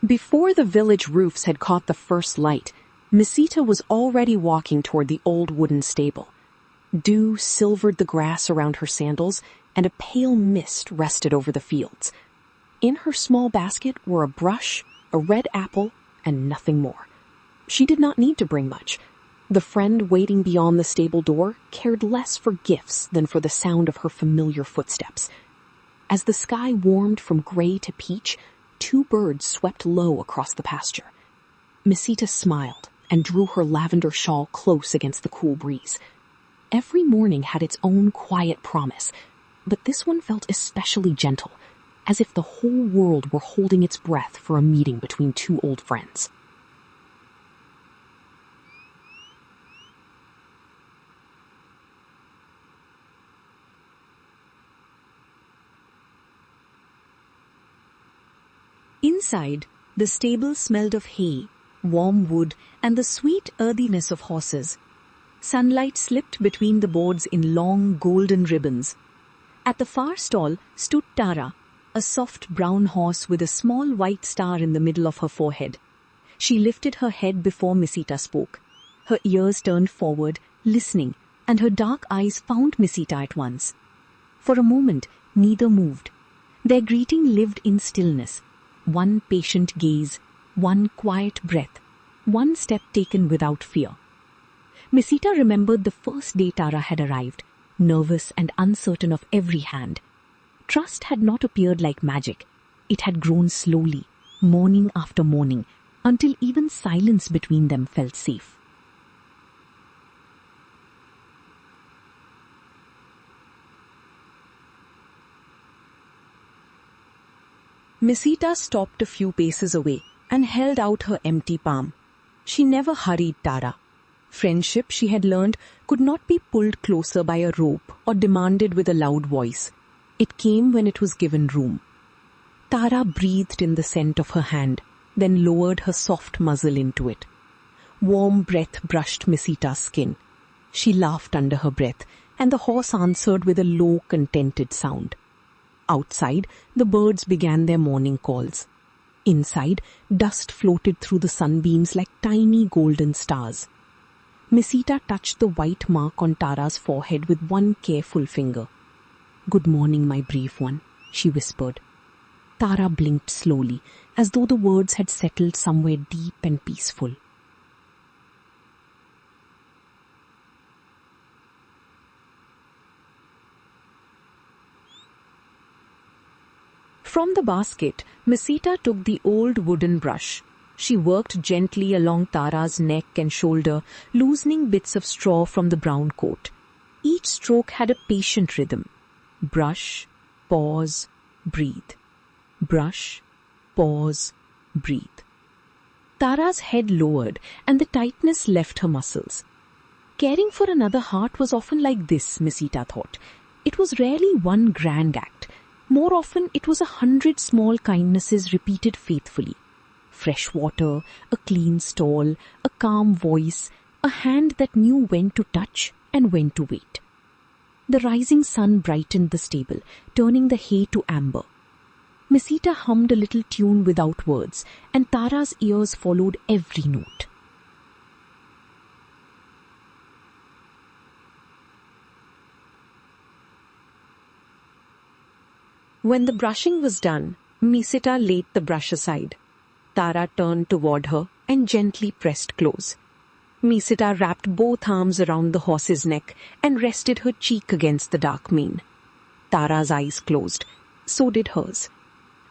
Before the village roofs had caught the first light, Misita was already walking toward the old wooden stable. Dew silvered the grass around her sandals, and a pale mist rested over the fields. In her small basket were a brush, a red apple, and nothing more. She did not need to bring much. The friend waiting beyond the stable door cared less for gifts than for the sound of her familiar footsteps. As the sky warmed from gray to peach, 2 birds swept low across the pasture. Misita smiled and drew her lavender shawl close against the cool breeze. Every morning had its own quiet promise, but this one felt especially gentle, as if the whole world were holding its breath for a meeting between 2 old friends. Inside, the stable smelled of hay, warm wood, and the sweet earthiness of horses. Sunlight slipped between the boards in long golden ribbons. At the far stall stood Tara, a soft brown horse with a small white star in the middle of her forehead. She lifted her head before Misita spoke. Her ears turned forward, listening, and her dark eyes found Misita at once. For a moment, neither moved. Their greeting lived in stillness. One patient gaze, one quiet breath, one step taken without fear. Misita remembered the first day Tara had arrived, nervous and uncertain of every hand. Trust had not appeared like magic. It had grown slowly, morning after morning, until even silence between them felt safe. Misita stopped a few paces away and held out her empty palm. She never hurried Tara. Friendship, she had learned, could not be pulled closer by a rope or demanded with a loud voice. It came when it was given room. Tara breathed in the scent of her hand, then lowered her soft muzzle into it. Warm breath brushed Misita's skin. She laughed under her breath, and the horse answered with a low, contented sound. Outside, the birds began their morning calls. Inside, dust floated through the sunbeams like tiny golden stars. Misita touched the white mark on Tara's forehead with one careful finger. "Good morning, my brave one," she whispered. Tara blinked slowly, as though the words had settled somewhere deep and peaceful. From the basket, Misita took the old wooden brush. She worked gently along Tara's neck and shoulder, loosening bits of straw from the brown coat. Each stroke had a patient rhythm. Brush, pause, breathe. Brush, pause, breathe. Tara's head lowered, and the tightness left her muscles. Caring for another heart was often like this, Misita thought. It was rarely one grand act. More often, it was 100 small kindnesses repeated faithfully. Fresh water, a clean stall, a calm voice, a hand that knew when to touch and when to wait. The rising sun brightened the stable, turning the hay to amber. Misita hummed a little tune without words, and Tara's ears followed every note. When the brushing was done, Misita laid the brush aside. Tara turned toward her and gently pressed close. Misita wrapped both arms around the horse's neck and rested her cheek against the dark mane. Tara's eyes closed. So did hers.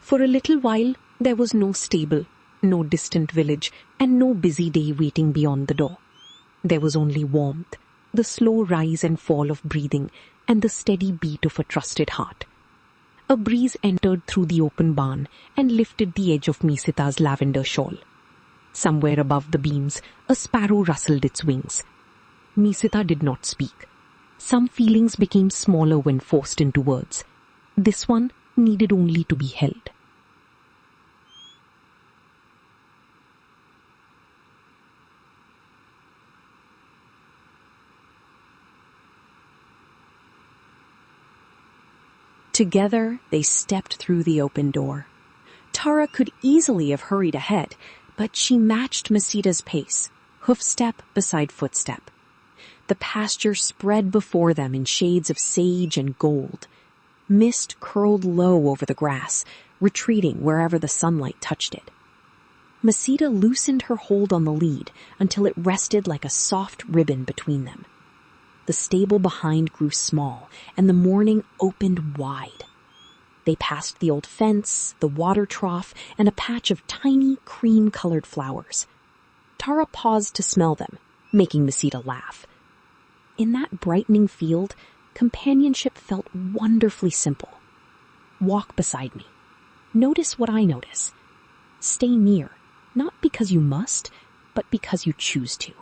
For a little while, there was no stable, no distant village, and no busy day waiting beyond the door. There was only warmth, the slow rise and fall of breathing, and the steady beat of a trusted heart. A breeze entered through the open barn and lifted the edge of Misita's lavender shawl. Somewhere above the beams, a sparrow rustled its wings. Misita did not speak. Some feelings became smaller when forced into words. This one needed only to be held. Together, they stepped through the open door. Tara could easily have hurried ahead, but she matched Misita's pace, hoofstep beside footstep. The pasture spread before them in shades of sage and gold. Mist curled low over the grass, retreating wherever the sunlight touched it. Misita loosened her hold on the lead until it rested like a soft ribbon between them. The stable behind grew small, and the morning opened wide. They passed the old fence, the water trough, and a patch of tiny cream-colored flowers. Tara paused to smell them, making Misita laugh. In that brightening field, companionship felt wonderfully simple. Walk beside me. Notice what I notice. Stay near, not because you must, but because you choose to.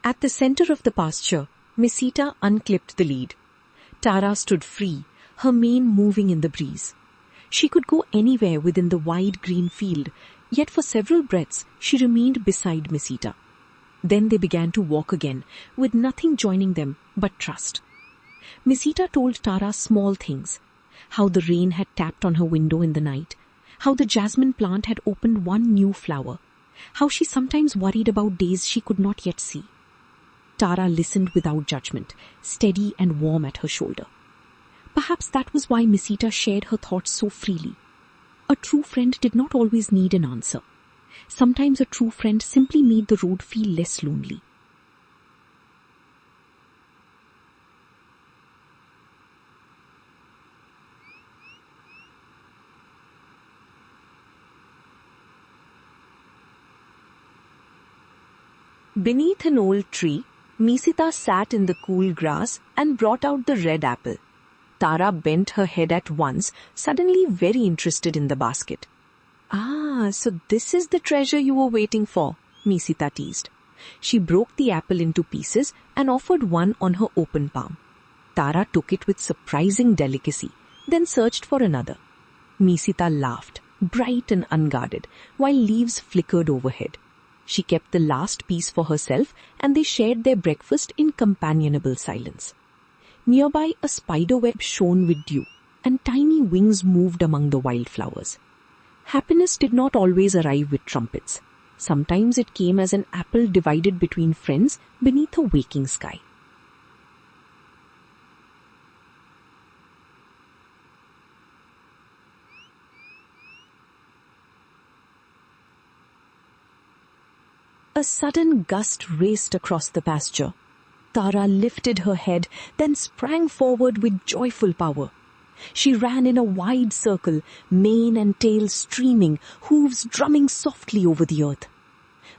At the center of the pasture, Misita unclipped the lead. Tara stood free, her mane moving in the breeze. She could go anywhere within the wide green field, yet for several breaths she remained beside Misita. Then they began to walk again, with nothing joining them but trust. Misita told Tara small things, how the rain had tapped on her window in the night, how the jasmine plant had opened one new flower, how she sometimes worried about days she could not yet see. Tara listened without judgment, steady and warm at her shoulder. Perhaps that was why Misita shared her thoughts so freely. A true friend did not always need an answer. Sometimes a true friend simply made the road feel less lonely. Beneath an old tree, Misita sat in the cool grass and brought out the red apple. Tara bent her head at once, suddenly very interested in the basket. "Ah, so this is the treasure you were waiting for," Misita teased. She broke the apple into pieces and offered one on her open palm. Tara took it with surprising delicacy, then searched for another. Misita laughed, bright and unguarded, while leaves flickered overhead. She kept the last piece for herself, and they shared their breakfast in companionable silence. Nearby, a spiderweb shone with dew, and tiny wings moved among the wildflowers. Happiness did not always arrive with trumpets. Sometimes it came as an apple divided between friends beneath a waking sky. A sudden gust raced across the pasture. Tara lifted her head, then sprang forward with joyful power. She ran in a wide circle, mane and tail streaming, hooves drumming softly over the earth.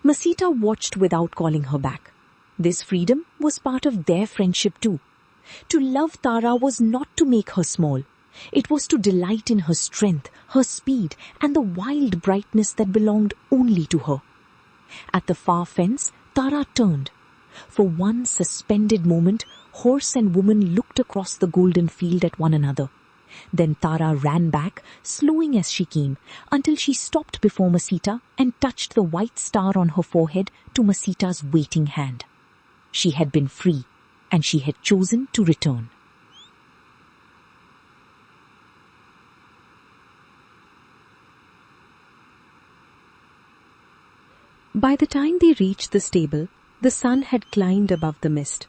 Misita watched without calling her back. This freedom was part of their friendship too. To love Tara was not to make her small. It was to delight in her strength, her speed, and the wild brightness that belonged only to her. At the far fence, Tara turned. For one suspended moment, horse and woman looked across the golden field at one another. Then Tara ran back, slowing as she came, until she stopped before Misita and touched the white star on her forehead to Misita's waiting hand. She had been free, and she had chosen to return. By the time they reached the stable, the sun had climbed above the mist.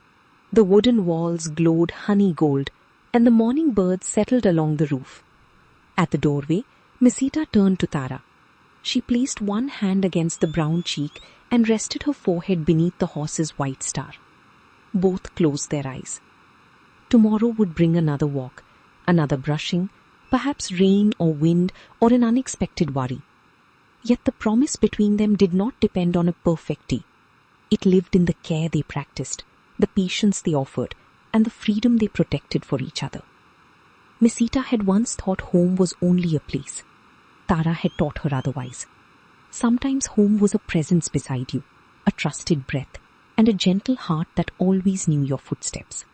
The wooden walls glowed honey gold, and the morning birds settled along the roof. At the doorway, Misita turned to Tara. She placed one hand against the brown cheek and rested her forehead beneath the horse's white star. Both closed their eyes. Tomorrow would bring another walk, another brushing, perhaps rain or wind or an unexpected worry. Yet the promise between them did not depend on a perfect day. It lived in the care they practiced, the patience they offered, and the freedom they protected for each other. Misita had once thought home was only a place. Tara had taught her otherwise. Sometimes home was a presence beside you, a trusted breath, and a gentle heart that always knew your footsteps.